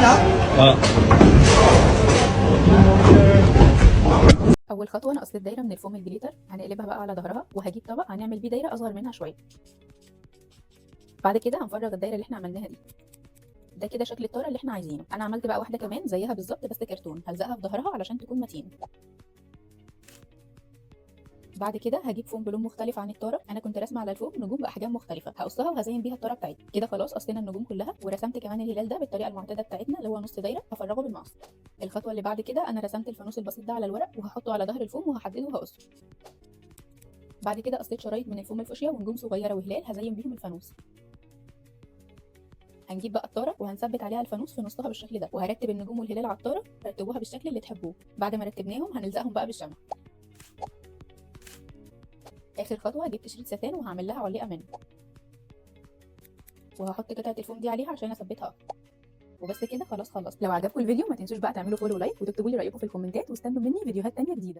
اه. اول خطوه انا قصيت دايره من الفوم الجليتر، هنقلبها بقى على ظهرها وهجيب طبق هنعمل بيه دايره اصغر منها شويه. بعد كده هنفرغ الدايره اللي احنا عملناها دي. ده كده شكل الطاره اللي احنا عايزينه. انا عملت بقى واحده كمان زيها بالظبط بس كرتون، هلزقها في ظهرها علشان تكون متينه. بعد كده هجيب فوم بلون مختلف عن الطاره، انا كنت راسمه على الفوم نجوم باحجام مختلفه، هقصها وهزين بيها الطاره بتاعتنا. كده خلاص قصينا النجوم كلها، ورسمت كمان الهلال ده بالطريقه المعتاده بتاعتنا اللي هو نص دايره، هفرغه بالمقص. الخطوه اللي بعد كده انا رسمت الفانوس البسيط ده على الورق وهحطه على ظهر الفوم وهحدده وهقصه. بعد كده قصيت شرايط من الفوم الفوشيا ونجوم صغيره وهلال هزين بيهم الفانوس. هنجيب بقى الطاره وهنثبت عليها الفانوس في نصها بالشكل ده، وهرتب النجوم والهلال على الطاره، رتبوها بالشكل اللي تحبوه. بعد ما رتبناهم هنلزقهم بقى بالشمع. اخر خطوه جبت شريط ستان وهعمل لها علقه منه، وهحط قطعه الفوم دي عليها عشان اثبتها اكتر. وبس كده خلاص خلصت. لو عجبكم الفيديو ما تنسوش بقى تعملوا فولو ولايك وتكتبوا لي رايكم في الكومنتات، واستنوا مني فيديوهات تانية جديده.